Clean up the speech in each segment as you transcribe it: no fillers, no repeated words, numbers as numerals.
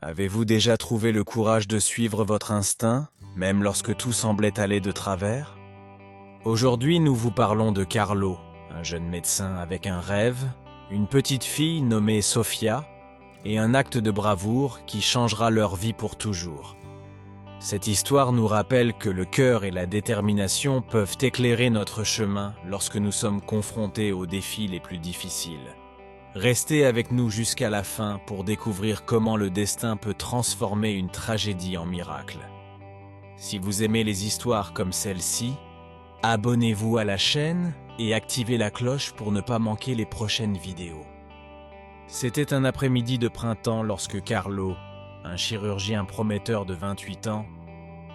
Avez-vous déjà trouvé le courage de suivre votre instinct, même lorsque tout semblait aller de travers? Aujourd'hui, nous vous parlons de Carlo, un jeune médecin avec un rêve, une petite fille nommée Sofia, et un acte de bravoure qui changera leur vie pour toujours. Cette histoire nous rappelle que le cœur et la détermination peuvent éclairer notre chemin lorsque nous sommes confrontés aux défis les plus difficiles. Restez avec nous jusqu'à la fin pour découvrir comment le destin peut transformer une tragédie en miracle. Si vous aimez les histoires comme celle-ci, abonnez-vous à la chaîne et activez la cloche pour ne pas manquer les prochaines vidéos. C'était un après-midi de printemps lorsque Carlo, un chirurgien prometteur de 28 ans,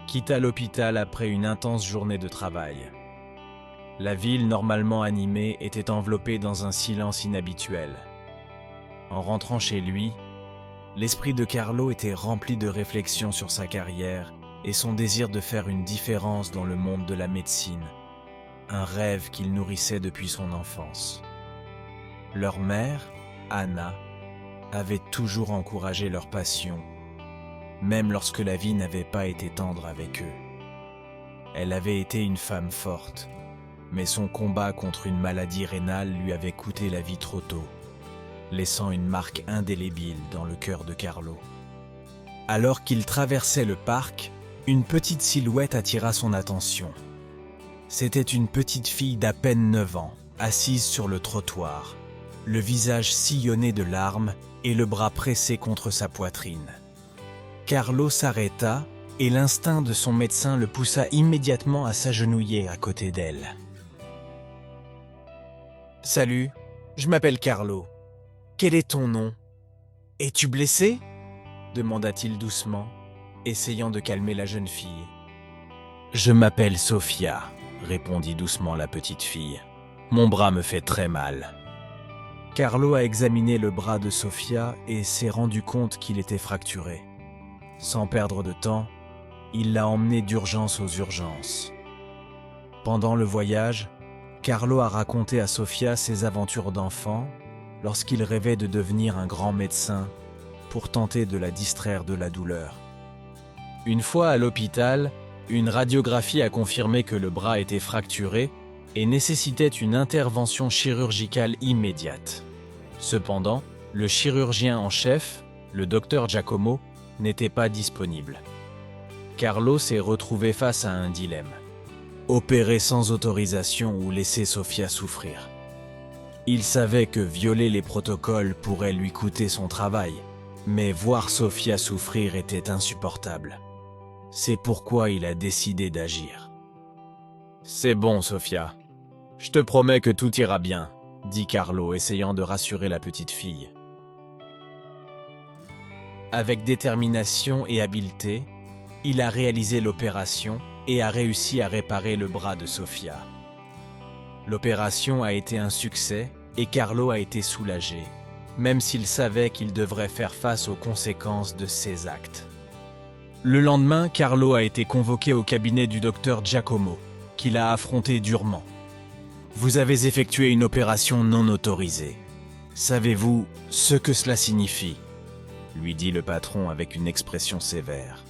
quitta l'hôpital après une intense journée de travail. La ville, normalement animée, était enveloppée dans un silence inhabituel. En rentrant chez lui, l'esprit de Carlo était rempli de réflexions sur sa carrière et son désir de faire une différence dans le monde de la médecine, un rêve qu'il nourrissait depuis son enfance. Leur mère, Anna, avait toujours encouragé leur passion, même lorsque la vie n'avait pas été tendre avec eux. Elle avait été une femme forte, mais son combat contre une maladie rénale lui avait coûté la vie trop tôt, laissant une marque indélébile dans le cœur de Carlo. Alors qu'il traversait le parc, une petite silhouette attira son attention. C'était une petite fille d'à peine 9 ans, assise sur le trottoir, le visage sillonné de larmes et le bras pressé contre sa poitrine. Carlo s'arrêta et l'instinct de son médecin le poussa immédiatement à s'agenouiller à côté d'elle. « Salut, je m'appelle Carlo. Quel est ton nom? Es-tu blessé ?» demanda-t-il doucement, essayant de calmer la jeune fille. « Je m'appelle Sofia, » répondit doucement la petite fille. « Mon bras me fait très mal. » Carlo a examiné le bras de Sofia et s'est rendu compte qu'il était fracturé. Sans perdre de temps, il l'a emmenée d'urgence aux urgences. Pendant le voyage, Carlo a raconté à Sofia ses aventures d'enfant lorsqu'il rêvait de devenir un grand médecin pour tenter de la distraire de la douleur. Une fois à l'hôpital, une radiographie a confirmé que le bras était fracturé et nécessitait une intervention chirurgicale immédiate. Cependant, le chirurgien en chef, le docteur Giacomo, n'était pas disponible. Carlo s'est retrouvé face à un dilemme. Opérer sans autorisation ou laisser Sofia souffrir. Il savait que violer les protocoles pourrait lui coûter son travail, mais voir Sofia souffrir était insupportable. C'est pourquoi il a décidé d'agir. « C'est bon, Sofia. Je te promets que tout ira bien, » dit Carlo, essayant de rassurer la petite fille. Avec détermination et habileté, il a réalisé l'opération et a réussi à réparer le bras de Sofia. L'opération a été un succès et Carlo a été soulagé, même s'il savait qu'il devrait faire face aux conséquences de ses actes. Le lendemain, Carlo a été convoqué au cabinet du docteur Giacomo, qu'il a affronté durement. « Vous avez effectué une opération non autorisée. Savez-vous ce que cela signifie ?» lui dit le patron avec une expression sévère.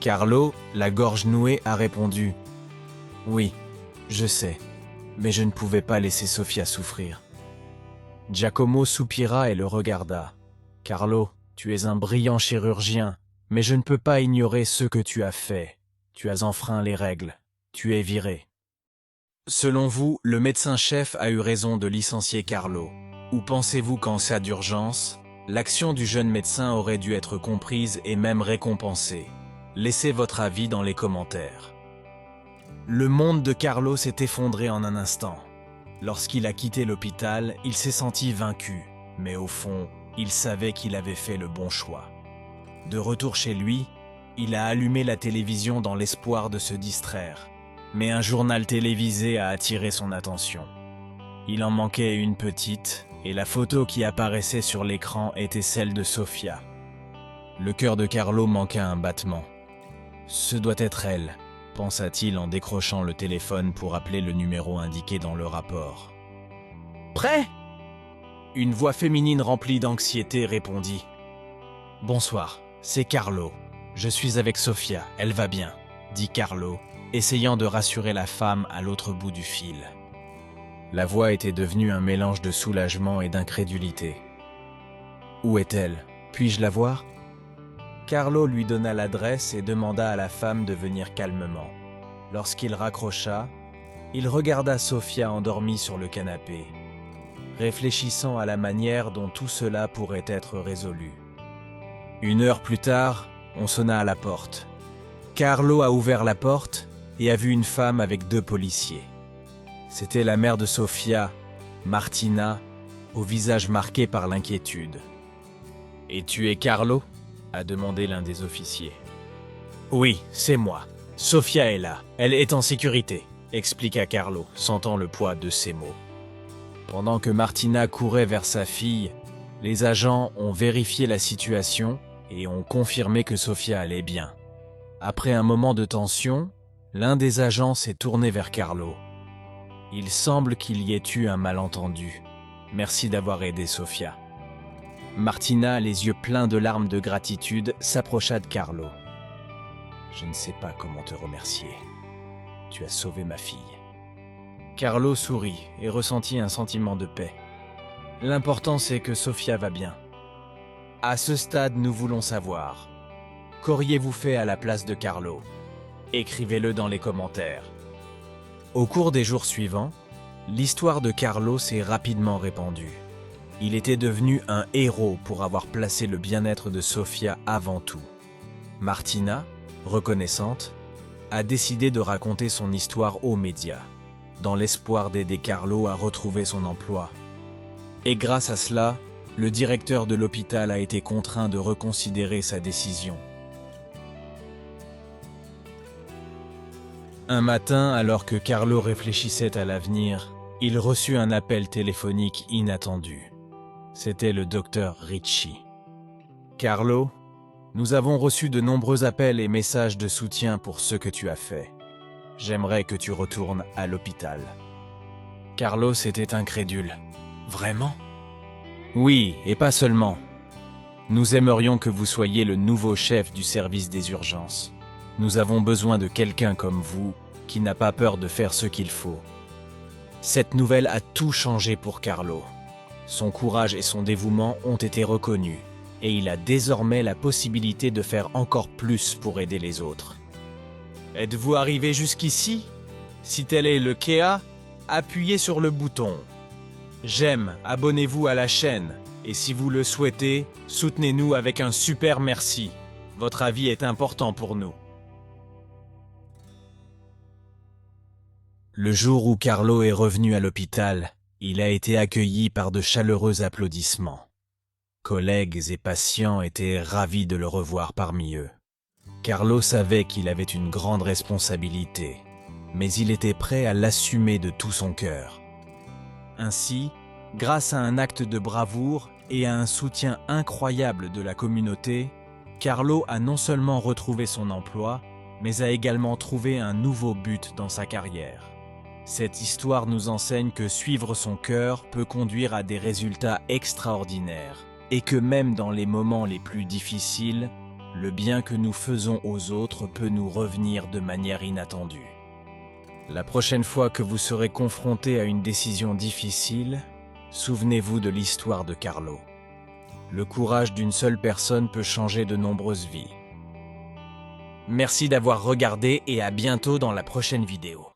Carlo, la gorge nouée, a répondu « Oui, je sais, mais je ne pouvais pas laisser Sofia souffrir. » Giacomo soupira et le regarda. « Carlo, tu es un brillant chirurgien, mais je ne peux pas ignorer ce que tu as fait. Tu as enfreint les règles. Tu es viré. » Selon vous, le médecin-chef a eu raison de licencier Carlo. Ou pensez-vous qu'en cas d'urgence, l'action du jeune médecin aurait dû être comprise et même récompensée? Laissez votre avis dans les commentaires. Le monde de Carlo s'est effondré en un instant. Lorsqu'il a quitté l'hôpital, il s'est senti vaincu, mais au fond, il savait qu'il avait fait le bon choix. De retour chez lui, il a allumé la télévision dans l'espoir de se distraire, mais un journal télévisé a attiré son attention. Il en manquait une petite, et la photo qui apparaissait sur l'écran était celle de Sofia. Le cœur de Carlo manqua un battement. « Ce doit être elle », pensa-t-il en décrochant le téléphone pour appeler le numéro indiqué dans le rapport. « Prêt ?» Une voix féminine remplie d'anxiété répondit. « Bonsoir, c'est Carlo. Je suis avec Sofia, elle va bien, dit Carlo, essayant de rassurer la femme à l'autre bout du fil. La voix était devenue un mélange de soulagement et d'incrédulité. Où est-elle? Puis-je la voir? Carlo lui donna l'adresse et demanda à la femme de venir calmement. Lorsqu'il raccrocha, il regarda Sofia endormie sur le canapé, réfléchissant à la manière dont tout cela pourrait être résolu. 1 heure plus tard, on sonna à la porte. Carlo a ouvert la porte et a vu une femme avec 2 policiers. C'était la mère de Sofia, Martina, au visage marqué par l'inquiétude. « Et tu es Carlo ?» a demandé l'un des officiers. « Oui, c'est moi. Sofia est là. Elle est en sécurité, » expliqua Carlo, sentant le poids de ses mots. Pendant que Martina courait vers sa fille, les agents ont vérifié la situation et ont confirmé que Sofia allait bien. Après un moment de tension, l'un des agents s'est tourné vers Carlo. « Il semble qu'il y ait eu un malentendu. Merci d'avoir aidé Sofia. » Martina, les yeux pleins de larmes de gratitude, s'approcha de Carlo. « Je ne sais pas comment te remercier. Tu as sauvé ma fille. » Carlo sourit et ressentit un sentiment de paix. L'important, c'est que Sofia va bien. À ce stade, nous voulons savoir. Qu'auriez-vous fait à la place de Carlo? Écrivez-le dans les commentaires. Au cours des jours suivants, l'histoire de Carlo s'est rapidement répandue. Il était devenu un héros pour avoir placé le bien-être de Sofia avant tout. Martina, reconnaissante, a décidé de raconter son histoire aux médias, dans l'espoir d'aider Carlo à retrouver son emploi. Et grâce à cela, le directeur de l'hôpital a été contraint de reconsidérer sa décision. Un matin, alors que Carlo réfléchissait à l'avenir, il reçut un appel téléphonique inattendu. C'était le docteur Ricci. « Carlo, nous avons reçu de nombreux appels et messages de soutien pour ce que tu as fait. J'aimerais que tu retournes à l'hôpital. » Carlos était incrédule. « Vraiment? » ?»« Oui, et pas seulement. Nous aimerions que vous soyez le nouveau chef du service des urgences. Nous avons besoin de quelqu'un comme vous, qui n'a pas peur de faire ce qu'il faut. » Cette nouvelle a tout changé pour Carlo. Son courage et son dévouement ont été reconnus, et il a désormais la possibilité de faire encore plus pour aider les autres. Êtes-vous arrivé jusqu'ici? Si tel est le cas, appuyez sur le bouton. J'aime, abonnez-vous à la chaîne, et si vous le souhaitez, soutenez-nous avec un super merci. Votre avis est important pour nous. Le jour où Carlo est revenu à l'hôpital, il a été accueilli par de chaleureux applaudissements. Collègues et patients étaient ravis de le revoir parmi eux. Carlo savait qu'il avait une grande responsabilité, mais il était prêt à l'assumer de tout son cœur. Ainsi, grâce à un acte de bravoure et à un soutien incroyable de la communauté, Carlo a non seulement retrouvé son emploi, mais a également trouvé un nouveau but dans sa carrière. Cette histoire nous enseigne que suivre son cœur peut conduire à des résultats extraordinaires et que même dans les moments les plus difficiles, le bien que nous faisons aux autres peut nous revenir de manière inattendue. La prochaine fois que vous serez confronté à une décision difficile, souvenez-vous de l'histoire de Carlo. Le courage d'une seule personne peut changer de nombreuses vies. Merci d'avoir regardé et à bientôt dans la prochaine vidéo.